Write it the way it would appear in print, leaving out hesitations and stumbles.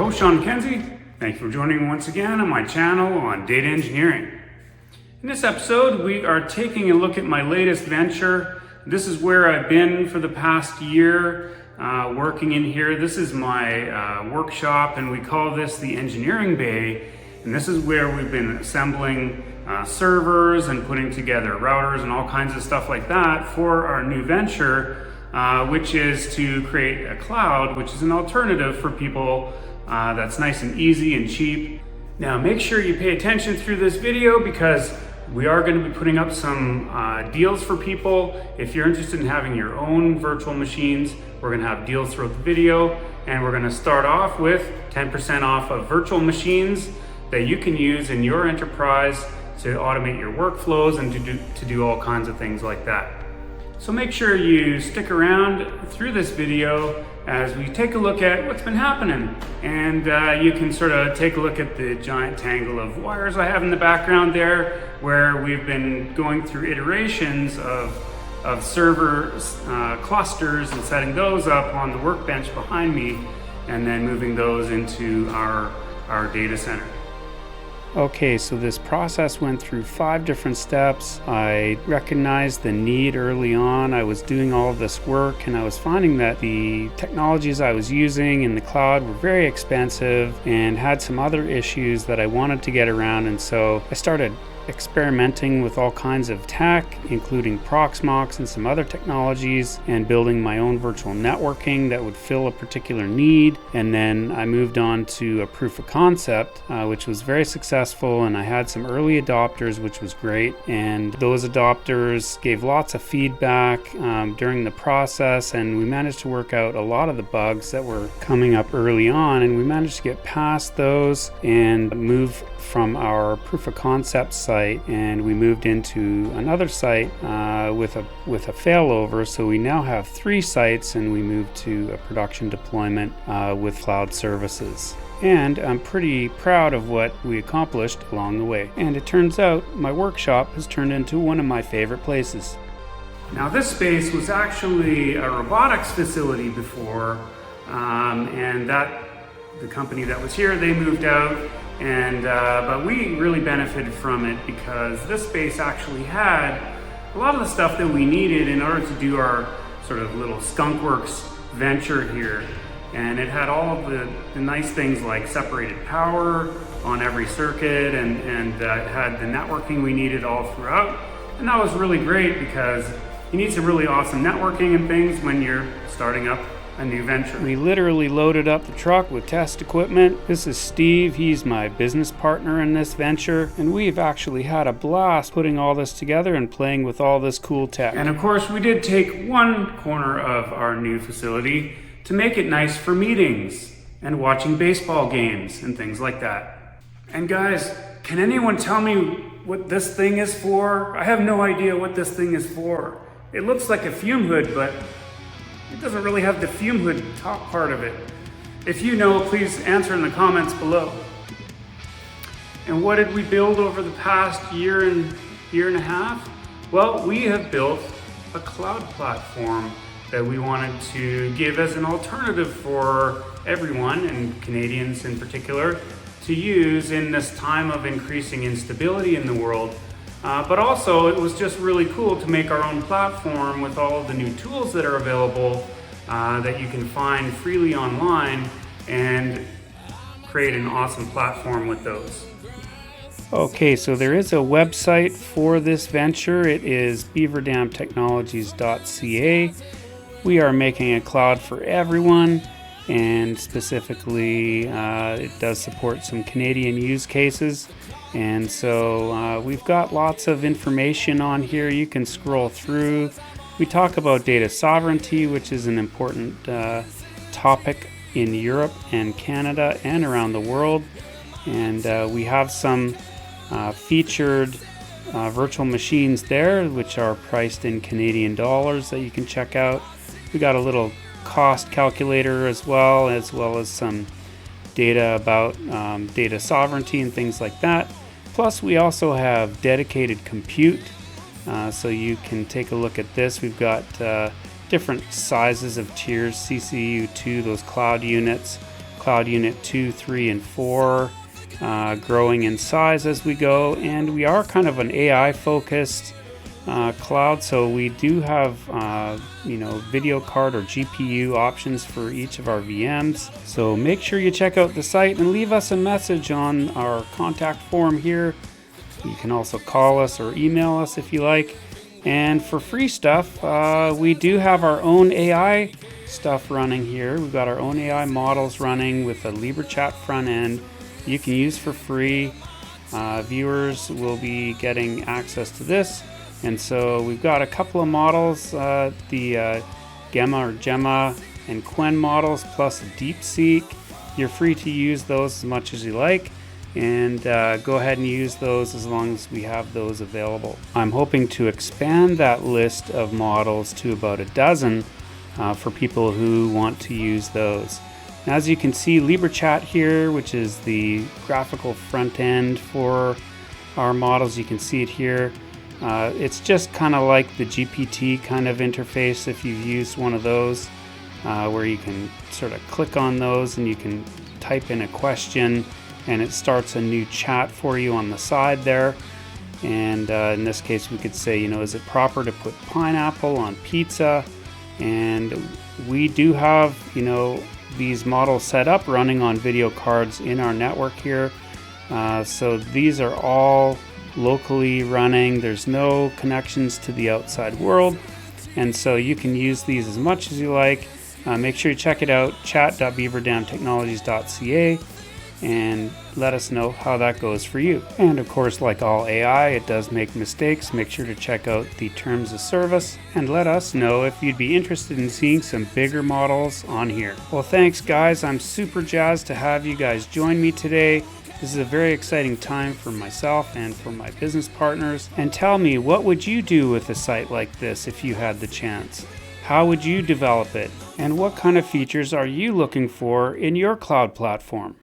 host, Sean Kenzie. Thank you for joining me once again on my channel on data engineering. In this episode, we are taking a look at my latest venture. This is where I've been for the past year, working in here. This is my workshop, and we call this the engineering bay. And this is where we've been assembling servers and putting together routers and all kinds of stuff like that for our new venture, which is to create a cloud, which is an alternative for people that's nice and easy and cheap. Now make sure you pay attention through this video because we are going to be putting up some deals for people. If you're interested in having your own virtual machines, we're going to have deals throughout the video, and we're going to start off with 10% off of virtual machines that you can use in your enterprise to automate your workflows and to do all kinds of things like that. So make sure you stick around through this video as we take a look at what's been happening. And you can sort of take a look at the giant tangle of wires I have in the background there, where we've been going through iterations of server clusters and setting those up on the workbench behind me, and then moving those into our data center. Okay, so this process went through 5 different steps. I recognized the need early on. I was doing all of this work, and I was finding that the technologies I was using in the cloud were very expensive and had some other issues that I wanted to get around. And so I started experimenting with all kinds of tech, including Proxmox and some other technologies, and building my own virtual networking that would fill a particular need. And then I moved on to a proof of concept, which was very successful, and I had some early adopters, which was great. And those adopters gave lots of feedback during the process, and we managed to work out a lot of the bugs that were coming up early on, and we managed to get past those and move from our proof of concept site, and we moved into another site with a failover. So we now have 3 sites, and we moved to a production deployment with cloud services. And I'm pretty proud of what we accomplished along the way. And it turns out my workshop has turned into one of my favorite places. Now this space was actually a robotics facility before, and the company that was here, they moved out. And but we really benefited from it because this space actually had a lot of the stuff that we needed in order to do our sort of little skunkworks venture here. And it had all of the nice things like separated power on every circuit, and it had the networking we needed all throughout. And that was really great because you need some really awesome networking and things when you're starting up a new venture. We literally loaded up the truck with test equipment. This is Steve. He's my business partner in this venture, and we've actually had a blast putting all this together and playing with all this cool tech. And of course, we did take one corner of our new facility to make it nice for meetings and watching baseball games and things like that. And guys, can anyone tell me what this thing is for? I have no idea what this thing is for. It looks like a fume hood, but it doesn't really have the fume hood top part of it. If you know, please answer in the comments below. And what did we build over the past year and a half? Well, we have built a cloud platform that we wanted to give as an alternative for everyone, and Canadians in particular, to use in this time of increasing instability in the world. But also, it was just really cool to make our own platform with all of the new tools that are available that you can find freely online, and create an awesome platform with those. Okay, so there is a website for this venture. It is beaverdamtechnologies.ca. We are making a cloud for everyone, and specifically it does support some Canadian use cases. And so we've got lots of information on here. You can scroll through. We talk about data sovereignty, which is an important topic in Europe and Canada and around the world. And we have some featured virtual machines there, which are priced in Canadian dollars, that you can check out. We got a little cost calculator as well as some data about data sovereignty and things like that. Plus we also have dedicated compute, so you can take a look at this. We've got different sizes of tiers: CCU2, those cloud units, cloud unit 2, 3, and 4, growing in size as we go. And we are kind of an AI focused cloud, so we do have video card or GPU options for each of our VMs. So make sure you check out the site and leave us a message on our contact form here. You can also call us or email us if you like. And for free stuff, we do have our own AI stuff running here. We've got our own AI models running with a LibreChat front end you can use for free. Viewers will be getting access to this. And so we've got a couple of models, the Gemma or Gemma and Quen models, plus DeepSeek. You're free to use those as much as you like, and go ahead and use those as long as we have those available. I'm hoping to expand that list of models to about a dozen for people who want to use those. As you can see, LibreChat here, which is the graphical front end for our models, you can see it here. It's just kind of like the GPT kind of interface if you've used one of those, where you can sort of click on those and you can type in a question and it starts a new chat for you on the side there. And in this case we could say, is it proper to put pineapple on pizza? And we do have, these models set up running on video cards in our network here. So these are all locally running. There's no connections to the outside world, and so you can use these as much as you like. Make sure you check it out, chat.beaverdamtechnologies.ca, and let us know how that goes for you. And of course, like all AI, it does make mistakes. Make sure to check out the terms of service and let us know if you'd be interested in seeing some bigger models on here. Well, thanks guys. I'm super jazzed to have you guys join me today. This is a very exciting time for myself and for my business partners. And tell me, what would you do with a site like this if you had the chance? How would you develop it? And what kind of features are you looking for in your cloud platform?